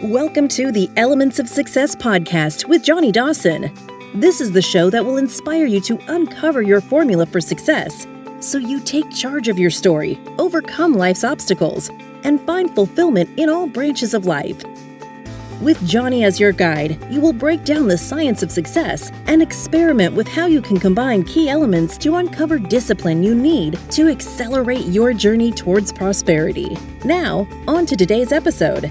Welcome to the Elements of Success podcast with Johnny Dawson. This is the show that will inspire you to uncover your formula for success so you take charge of your story, overcome life's obstacles, and find fulfillment in all branches of life. With Johnny as your guide, you will break down the science of success and experiment with how you can combine key elements to uncover discipline you need to accelerate your journey towards prosperity. Now, on to today's episode.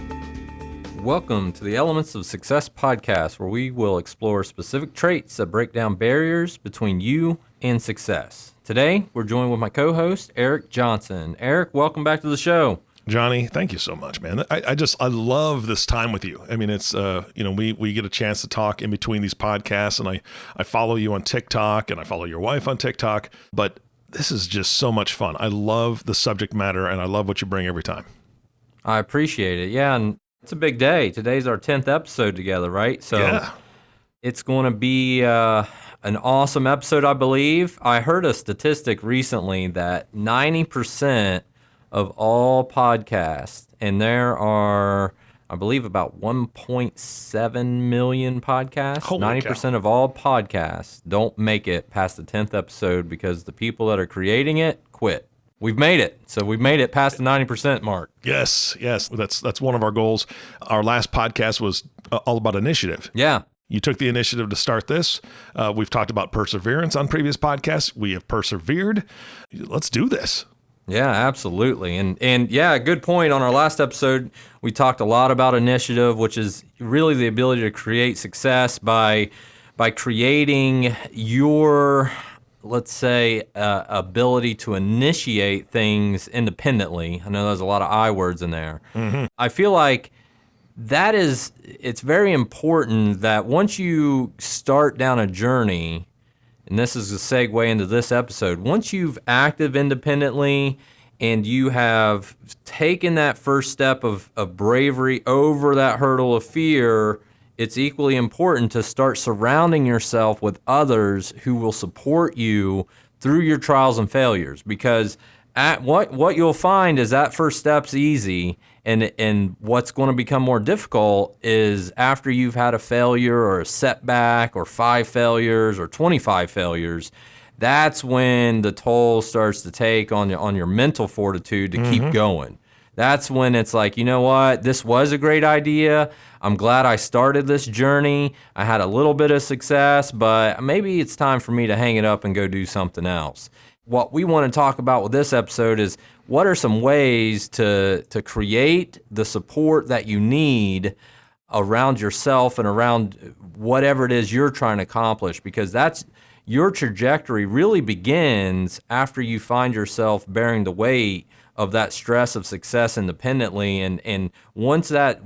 Welcome to the Elements of Success podcast, where we will explore specific traits that break down barriers between you and success. Today, we're joined with my co-host, Eric Johnson. Eric, welcome back to the show. Johnny, thank you so much, man. I love this time with you. I mean, it's, we get a chance to talk in between these podcasts, and I follow you on TikTok, and I follow your wife on TikTok, but this is just so much fun. I love the subject matter, and I love what you bring every time. I appreciate it. Yeah, and it's a big day. Today's our 10th episode together, right? So yeah. It's going to be an awesome episode, I believe. I heard a statistic recently that 90% of all podcasts, and there are, I believe, about 1.7 million podcasts. Holy 90% cow. of all podcasts don't make it past the 10th episode because the people that are creating it quit. We've made it. So we've made it past the 90% mark. Yes. That's one of our goals. Our last podcast was all about initiative. Yeah. You took the initiative to start this. We've talked about perseverance on previous podcasts. We have persevered. Let's do this. Yeah, absolutely. And yeah, good point. On our last episode, we talked a lot about initiative, which is really the ability to create success by creating your, let's say, ability to initiate things independently. I know there's a lot of I words in there. Mm-hmm. I feel like it's very important that once you start down a journey, and this is a segue into this episode, once you've acted independently and you have taken that first step of bravery over that hurdle of fear, it's equally important to start surrounding yourself with others who will support you through your trials and failures. Because what you'll find is that first step's easy, and what's going to become more difficult is after you've had a failure or a setback or 5 failures or 25 failures, that's when the toll starts to take on your mental fortitude to keep going. That's when it's like, you know what, this was a great idea. I'm glad I started this journey. I had a little bit of success, but maybe it's time for me to hang it up and go do something else. What we want to talk about with this episode is what are some ways to create the support that you need around yourself and around whatever it is you're trying to accomplish, because that's your trajectory really begins after you find yourself bearing the weight of that stress of success independently, and once that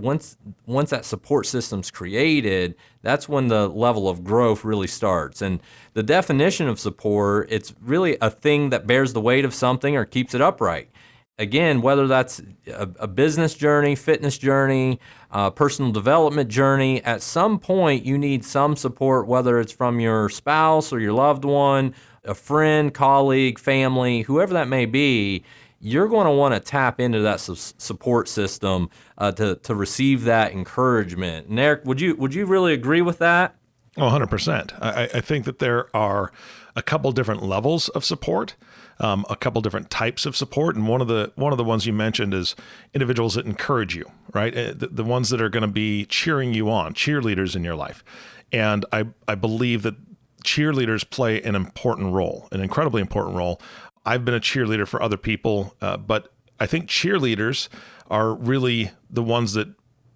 support system's created, that's when the level of growth really starts. And the definition of support, it's really a thing that bears the weight of something or keeps it upright. Again, whether that's a business journey, fitness journey, personal development journey, at some point you need some support, whether it's from your spouse or your loved one, a friend, colleague, family, whoever that may be. You're going to want to tap into that support system to receive that encouragement. And Eric, would you really agree with that? Oh, 100%. I think that there are a couple different levels of support, a couple different types of support, and one of the ones you mentioned is individuals that encourage you, right? The ones that are going to be cheering you on, cheerleaders in your life. And I believe that cheerleaders play an important role, an incredibly important role. I've been a cheerleader for other people, but I think cheerleaders are really the ones that,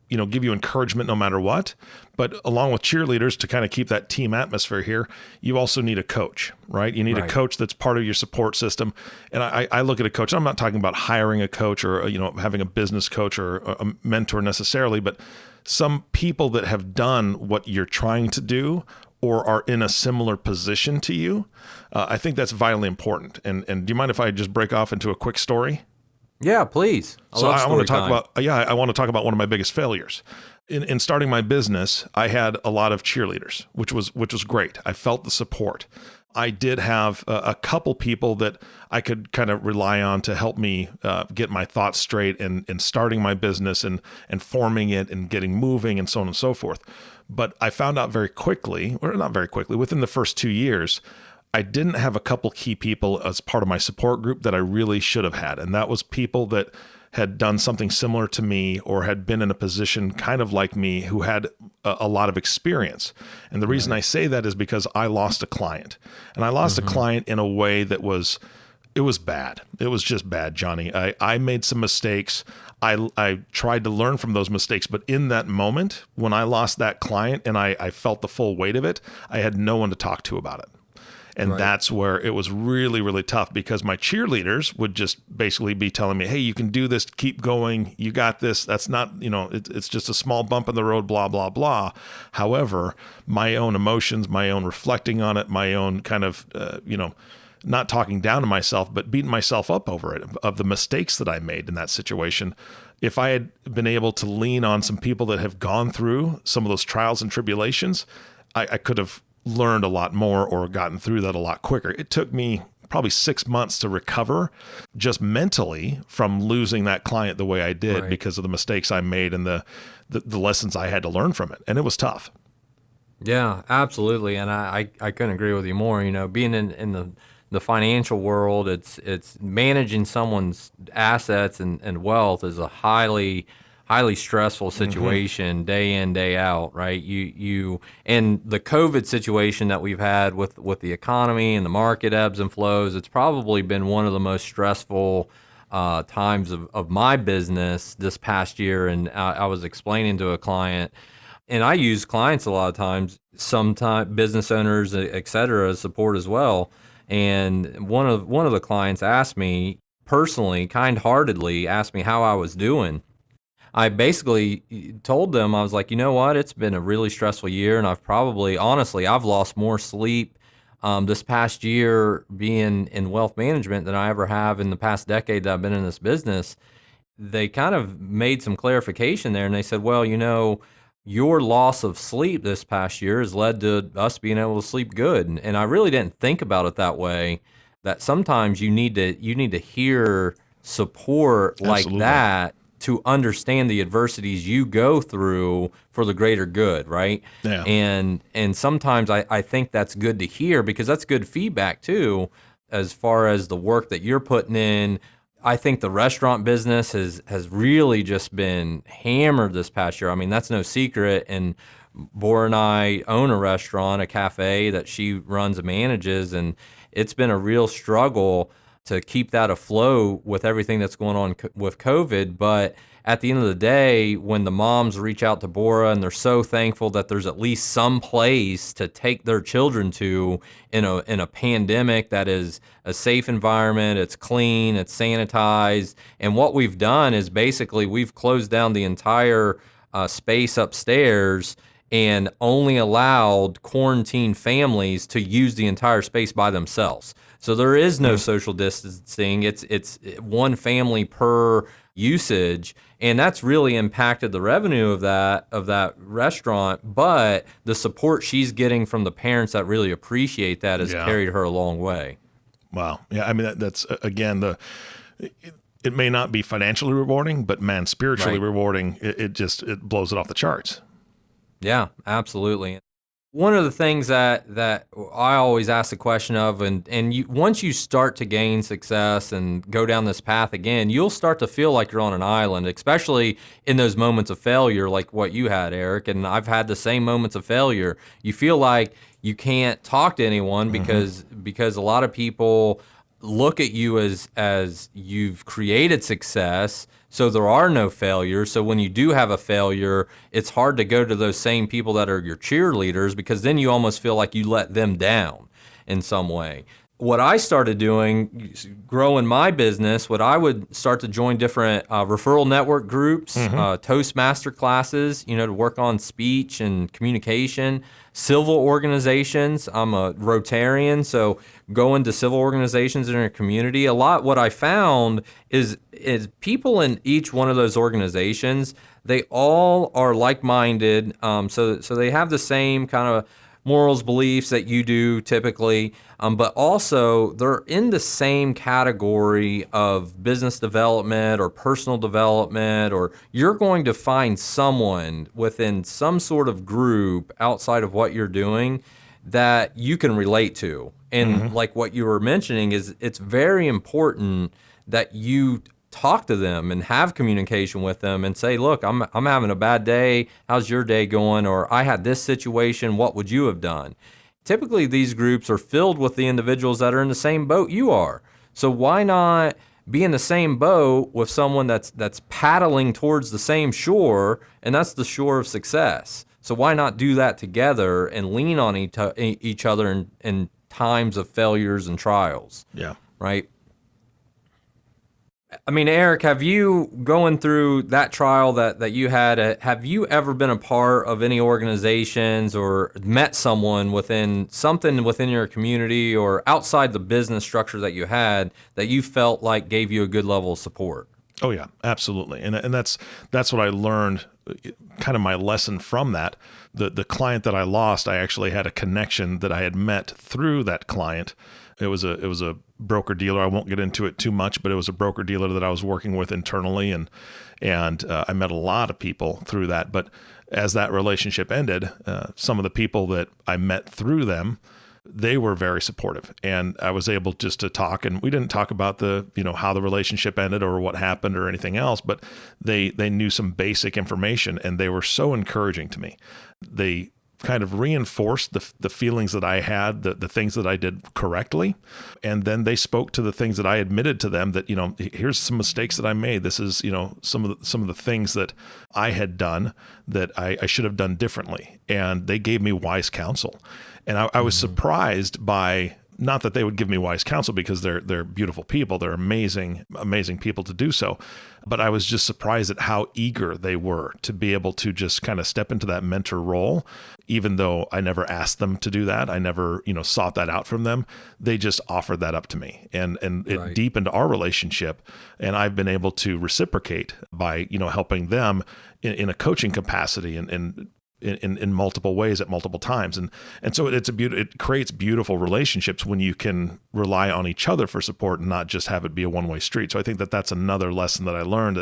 give you encouragement no matter what. But along with cheerleaders, to kind of keep that team atmosphere here, you also need a coach, right? You need a coach that's part of your support system. And I look at a coach, I'm not talking about hiring a coach or, having a business coach or a mentor necessarily, but some people that have done what you're trying to do or are in a similar position to you. I think that's vitally important. And do you mind if I just break off into a quick story? Yeah, please. I want to talk about one of my biggest failures. In starting my business, I had a lot of cheerleaders, which was great. I felt the support. I did have a couple people that I could kind of rely on to help me get my thoughts straight and starting my business and forming it and getting moving and so on and so forth. But I found out very quickly, or not very quickly, within the first 2 years, I didn't have a couple key people as part of my support group that I really should have had. And that was people that had done something similar to me or had been in a position kind of like me who had a lot of experience. And the reason I say that is because I lost a client. And I lost a client in a way that was bad. It was just bad, Johnny. I made some mistakes. I tried to learn from those mistakes, but in that moment, when I lost that client and I felt the full weight of it, I had no one to talk to about it. And that's where it was really, really tough because my cheerleaders would just basically be telling me, hey, you can do this, keep going, you got this. That's not, it's just a small bump in the road, blah, blah, blah. However, my own emotions, my own reflecting on it, my own kind of, not talking down to myself, but beating myself up over it, of the mistakes that I made in that situation. If I had been able to lean on some people that have gone through some of those trials and tribulations, I could have learned a lot more or gotten through that a lot quicker. It took me probably 6 months to recover just mentally from losing that client the way I did because of the mistakes I made and the lessons I had to learn from it. And it was tough. Yeah, absolutely. And I couldn't agree with you more. Being in the financial world, it's managing someone's assets and wealth is a highly stressful situation day in, day out, right? You and the COVID situation that we've had with the economy and the market ebbs and flows, it's probably been one of the most stressful times of my business this past year. And I was explaining to a client, and I use clients a lot of times, sometimes business owners, et cetera, as support as well. And one of the clients asked me personally, kind-heartedly, asked me how I was doing. I basically told them, I was like, you know what? It's been a really stressful year, and I've lost more sleep this past year being in wealth management than I ever have in the past decade that I've been in this business. They kind of made some clarification there, and they said, well, your loss of sleep this past year has led to us being able to sleep good. And I really didn't think about it that way, that sometimes you need to hear support like that to understand the adversities you go through for the greater good, right? Yeah. And sometimes I think that's good to hear because that's good feedback too, as far as the work that you're putting in. I think the restaurant business has really just been hammered this past year. I mean, that's no secret. And Bora and I own a restaurant, a cafe that she runs and manages, and it's been a real struggle to keep that afloat with everything that's going on with COVID. But at the end of the day, when the moms reach out to Bora and they're so thankful that there's at least some place to take their children to in a pandemic that is a safe environment, it's clean, it's sanitized. And what we've done is basically we've closed down the entire space upstairs and only allowed quarantined families to use the entire space by themselves. So there is no social distancing. It's one family per usage, and that's really impacted the revenue of that restaurant. But the support she's getting from the parents that really appreciate that has carried her a long way. Wow. Yeah. I mean, that's again, it may not be financially rewarding, but man, spiritually rewarding. It blows it off the charts. Yeah, absolutely. One of the things that I always ask the question of, once you start to gain success and go down this path again, you'll start to feel like you're on an island, especially in those moments of failure like what you had, Eric, and I've had the same moments of failure. You feel like you can't talk to anyone because a lot of people look at you as you've created success, so there are no failures. So when you do have a failure, it's hard to go to those same people that are your cheerleaders because then you almost feel like you let them down in some way. What I started doing, growing my business, I would start to join different referral network groups, Toastmaster classes, to work on speech and communication, civil organizations. I'm a Rotarian, so going to civil organizations in our community. A lot what I found is people in each one of those organizations, they all are like-minded, so they have the same kind of morals, beliefs that you do typically, but also they're in the same category of business development or personal development, or you're going to find someone within some sort of group outside of what you're doing that you can relate to. And like what you were mentioning is it's very important that you talk to them and have communication with them and say, look, I'm having a bad day. How's your day going? Or I had this situation. What would you have done? Typically, these groups are filled with the individuals that are in the same boat you are. So why not be in the same boat with someone that's paddling towards the same shore, and that's the shore of success. So why not do that together and lean on each other in times of failures and trials? Yeah. Right? I mean, Eric, have you, going through that trial that you had, have you ever been a part of any organizations or met someone within your community or outside the business structure that you had that you felt like gave you a good level of support? Oh yeah, absolutely. And that's what I learned, kind of my lesson from that. The client that I lost, I actually had a connection that I had met through that client. It was a broker dealer. I won't get into it too much, but it was a broker dealer that I was working with internally, and I met a lot of people through that. But as that relationship ended, some of the people that I met through them, they were very supportive, and I was able just to talk, and we didn't talk about how the relationship ended or what happened or anything else, but they knew some basic information, and they were so encouraging to me. They kind of reinforced the feelings that I had, the things that I did correctly. And then they spoke to the things that I admitted to them that, here's some mistakes that I made. This is, some of the things that I had done that I should have done differently. And they gave me wise counsel. And I was surprised by, not that they would give me wise counsel, because they're beautiful people. They're amazing people to do so. But I was just surprised at how eager they were to be able to just kind of step into that mentor role, even though I never asked them to do that. I never, sought that out from them. They just offered that up to me, and it Right. deepened our relationship. And I've been able to reciprocate by, helping them in a coaching capacity and in multiple ways at multiple times. And so it creates beautiful relationships when you can rely on each other for support and not just have it be a one-way street. So I think that that's another lesson that I learned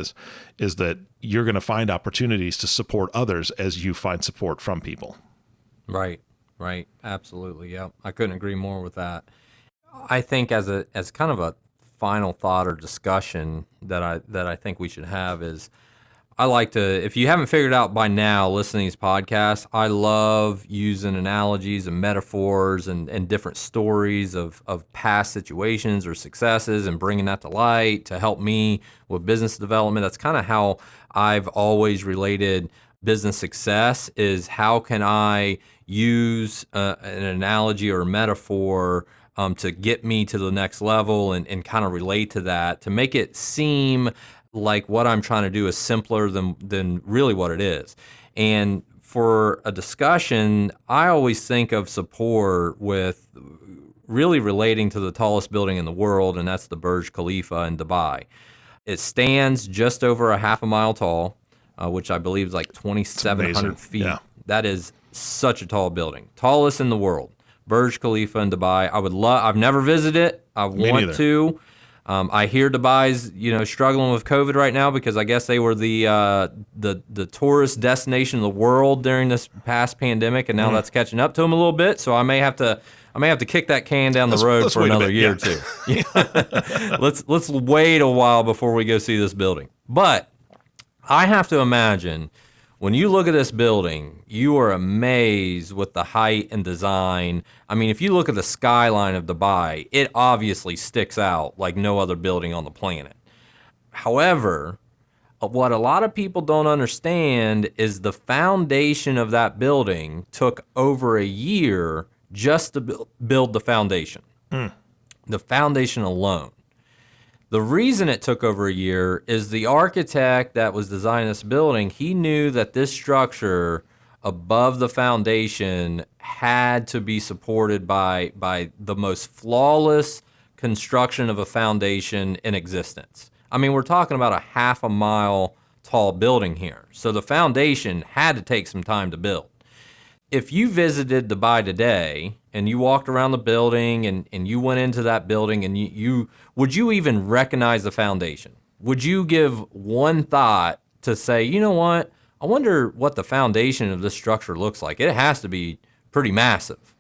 is that you're going to find opportunities to support others as you find support from people. Right. Absolutely. Yeah. I couldn't agree more with that. I think as kind of a final thought or discussion that I think we should have is, I like to, if you haven't figured out by now, listening to these podcasts, I love using analogies and metaphors and different stories of past situations or successes and bringing that to light to help me with business development. That's kind of how I've always related business success, is how can I use an analogy or a metaphor to get me to the next level and kind of relate to that, to make it seem like what I'm trying to do is simpler than really what it is. And for a discussion, I always think of support with really relating to the tallest building in the world, and that's the Burj Khalifa in Dubai. It stands just over a half a mile tall, which I believe is like 2,700 feet. Yeah. That is such a tall building. Tallest in the world. Burj Khalifa in Dubai. I've never visited it. I want to. I hear Dubai's, struggling with COVID right now because I guess they were the tourist destination of the world during this past pandemic, and now that's catching up to them a little bit. So I may have to kick that can down the road for another year or two. Let's wait a while before we go see this building. But I have to imagine, when you look at this building, you are amazed with the height and design. I mean, if you look at the skyline of Dubai, it obviously sticks out like no other building on the planet. However, what a lot of people don't understand is the foundation of that building took over a year just to build the foundation. The foundation alone. The reason it took over a year is the architect that was designing this building, he knew that this structure above the foundation had to be supported by the most flawless construction of a foundation in existence. I mean, we're talking about a half a mile tall building here. So the foundation had to take some time to build. if you visited the Dubai today and you walked around the building and you went into that building and you would you even recognize the foundation? Would you give one thought to say, you know what? I wonder what the foundation of this structure looks like. It has to be pretty massive.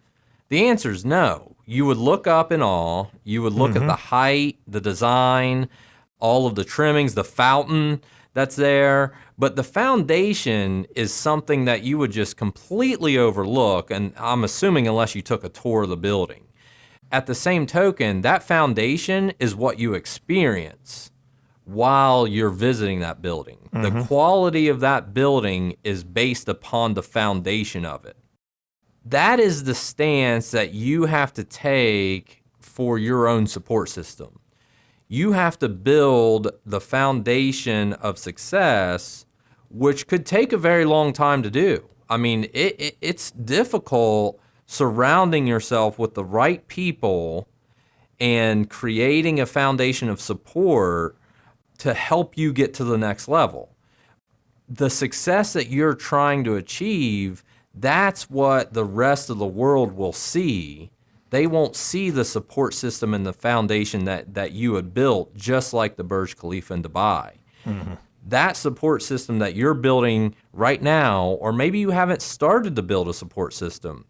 The answer is no. You would look up in awe. You would look at the height, the design, all of the trimmings, the fountain that's there. But the foundation is something that you would just completely overlook, and I'm assuming unless you took a tour of the building. At the same token, that foundation is what you experience while you're visiting that building. The quality of that building is based upon the foundation of it. That is the stance that you have to take for your own support system. You have to build the foundation of success, which could take a very long time to do. I mean, it's difficult surrounding yourself with the right people and creating a foundation of support to help you get to the next level. The success that you're trying to achieve, that's what the rest of the world will see. They won't see the support system and the foundation that you had built, just like the Burj Khalifa in Dubai. That support system that you're building right now, or maybe you haven't started to build a support system,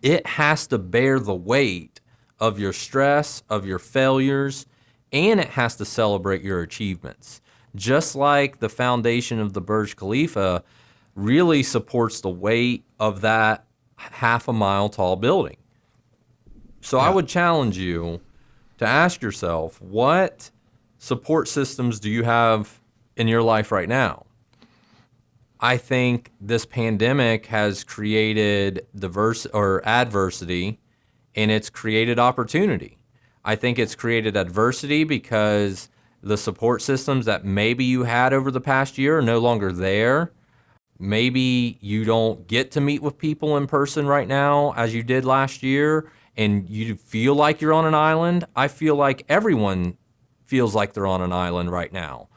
it has to bear the weight of your stress, of your failures, and it has to celebrate your achievements. Just like the foundation of the Burj Khalifa really supports the weight of that half a mile tall building. So I would challenge you to ask yourself, what support systems do you have in your life right now? I think this pandemic has created adversity, and it's created opportunity. I think it's created adversity because the support systems that maybe you had over the past year are no longer there. Maybe you don't get to meet with people in person right now as you did last year, and you feel like you're on an island. I feel like everyone feels like they're on an island right now.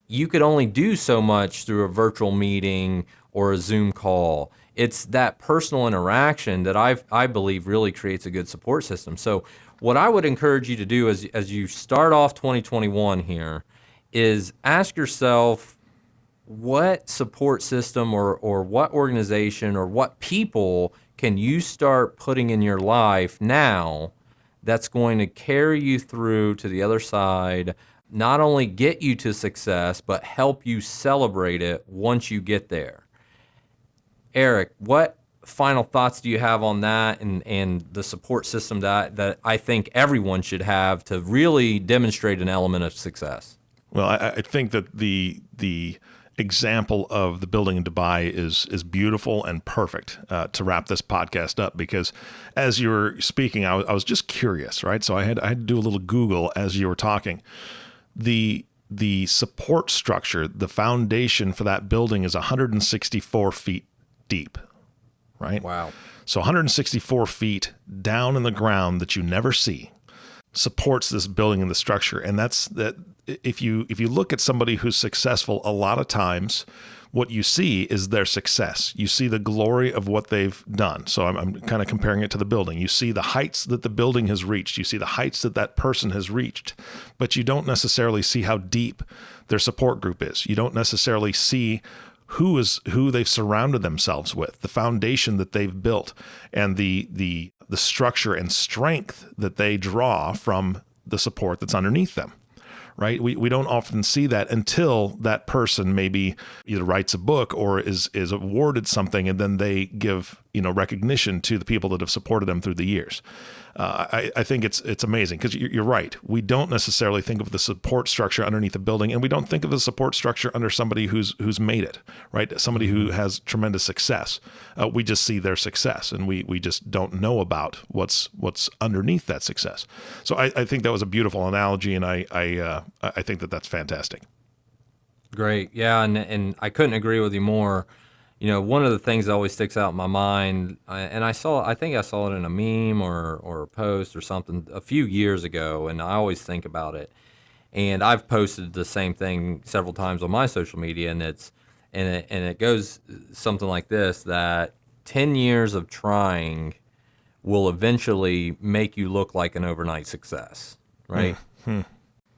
You could only do so much through a virtual meeting or a Zoom call. It's that personal interaction that I believe really creates a good support system. So what I would encourage you to do as you start off 2021 here is ask yourself, what support system or what organization or what people can you start putting in your life now that's going to carry you through to the other side, not only get you to success, but help you celebrate it once you get there? Eric, what final thoughts do you have on that and the support system that I think everyone should have to really demonstrate an element of success? Well, I think that the example of the building in Dubai is beautiful and perfect to wrap this podcast up, because as you were speaking, I was just curious, right? So I had to do a little Google as you were talking. The support structure, the foundation for that building is 164 feet deep, right? Wow. So 164 feet down in the ground that you never see supports this building and the structure. And that's that. If you look at somebody who's successful, a lot of times what you see is their success. You see the glory of what they've done. So I'm kind of comparing it to the building. You see the heights that the building has reached. You see the heights that person has reached, but you don't necessarily see how deep their support group is. You don't necessarily see who they've surrounded themselves with, the foundation that they've built, and the structure and strength that they draw from the support that's underneath them. Right? We don't often see that until that person maybe either writes a book or is awarded something, and then they give recognition to the people that have supported them through the years. I think it's amazing, because you're right. We don't necessarily think of the support structure underneath the building, and we don't think of the support structure under somebody who's made it, right? Somebody who has tremendous success. We just see their success, and we just don't know about what's underneath that success. So I think that was a beautiful analogy, and I think that's fantastic. Great. Yeah, and I couldn't agree with you more. One of the things that always sticks out in my mind, and I think I saw it in a meme or a post or something a few years ago, and I always think about it. And I've posted the same thing several times on my social media, and it goes something like this: that 10 years of trying will eventually make you look like an overnight success, right?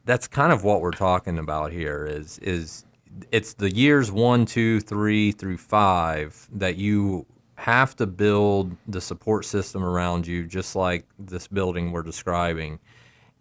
That's kind of what we're talking about here is it's the years 1, 2, 3 through 5 that you have to build the support system around you, just like this building we're describing.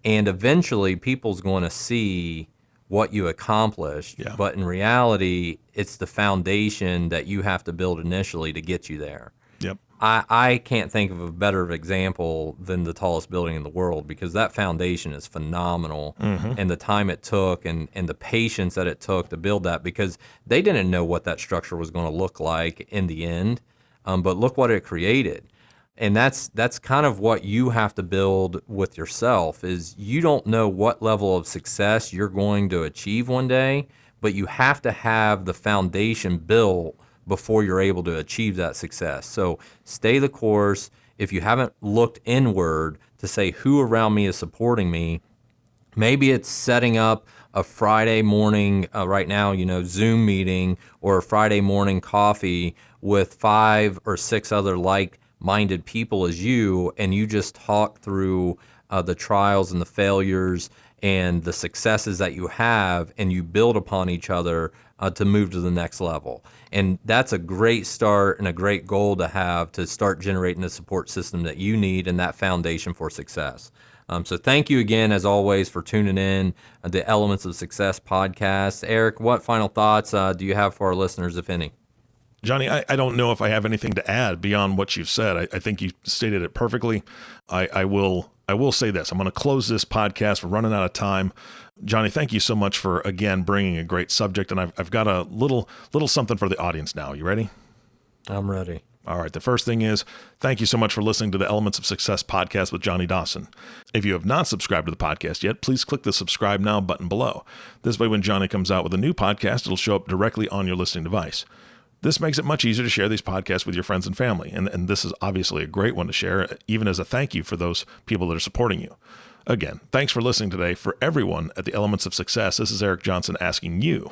And eventually people's going to see what you accomplished, but in reality, it's the foundation that you have to build initially to get you there. Yep. I can't think of a better example than the tallest building in the world, because that foundation is phenomenal, and the time it took and the patience that it took to build that, because they didn't know what that structure was going to look like in the end, but look what it created. And that's kind of what you have to build with yourself, is you don't know what level of success you're going to achieve one day, but you have to have the foundation built before you're able to achieve that success. So stay the course. If you haven't looked inward to say who around me is supporting me, maybe it's setting up a Friday morning, right now, Zoom meeting, or a Friday morning coffee with 5 or 6 other like-minded people as you, and you just talk through the trials and the failures and the successes that you have, and you build upon each other to move to the next level. And that's a great start and a great goal to have to start generating the support system that you need and that foundation for success. So thank you again, as always, for tuning in the Elements of Success podcast. Eric, what final thoughts do you have for our listeners, if any? Johnny, I don't know if I have anything to add beyond what you've said. I think you stated it perfectly. I will say this. I'm going to close this podcast. We're running out of time. Johnny, thank you so much for, again, bringing a great subject. And I've got a little something for the audience now. You ready? I'm ready. All right. The first thing is, thank you so much for listening to the Elements of Success podcast with Johnny Dawson. If you have not subscribed to the podcast yet, please click the subscribe now button below. This way, when Johnny comes out with a new podcast, it'll show up directly on your listening device. This makes it much easier to share these podcasts with your friends and family. And this is obviously a great one to share, even as a thank you for those people that are supporting you. Again, thanks for listening today. For everyone at the Elements of Success, this is Eric Johnson asking you,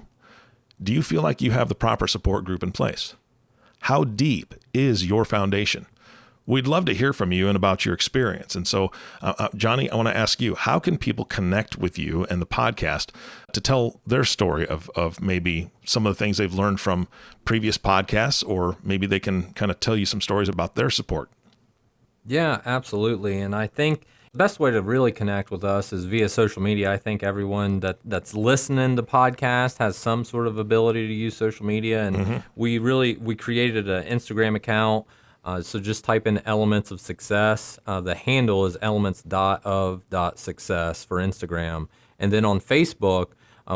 do you feel like you have the proper support group in place? How deep is your foundation? We'd love to hear from you and about your experience. And so, Johnny, I want to ask you, how can people connect with you and the podcast to tell their story of maybe some of the things they've learned from previous podcasts, or maybe they can kind of tell you some stories about their support? Yeah, absolutely. And I think the best way to really connect with us is via social media. I think everyone that's listening to podcasts has some sort of ability to use social media. And we created an Instagram account. So just type in Elements of Success. The handle is elements.of.success for Instagram. And then on Facebook,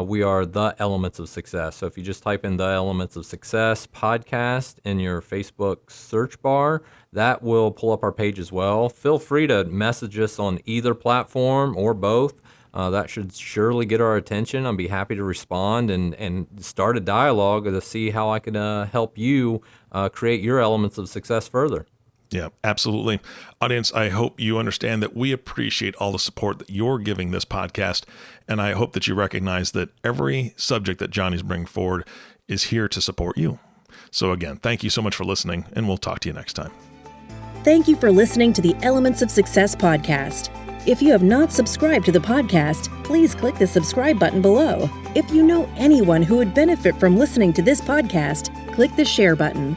we are The Elements of Success. So if you just type in The Elements of Success podcast in your Facebook search bar, that will pull up our page as well. Feel free to message us on either platform or both. That should surely get our attention. I'd be happy to respond and start a dialogue to see how I can help you create your elements of success further. Yeah, absolutely. Audience, I hope you understand that we appreciate all the support that you're giving this podcast, and I hope that you recognize that every subject that Johnny's bringing forward is here to support you. So again, thank you so much for listening, and we'll talk to you next time. Thank you for listening to the Elements of Success podcast. If you have not subscribed to the podcast, please click the subscribe button below. If you know anyone who would benefit from listening to this podcast, click the share button.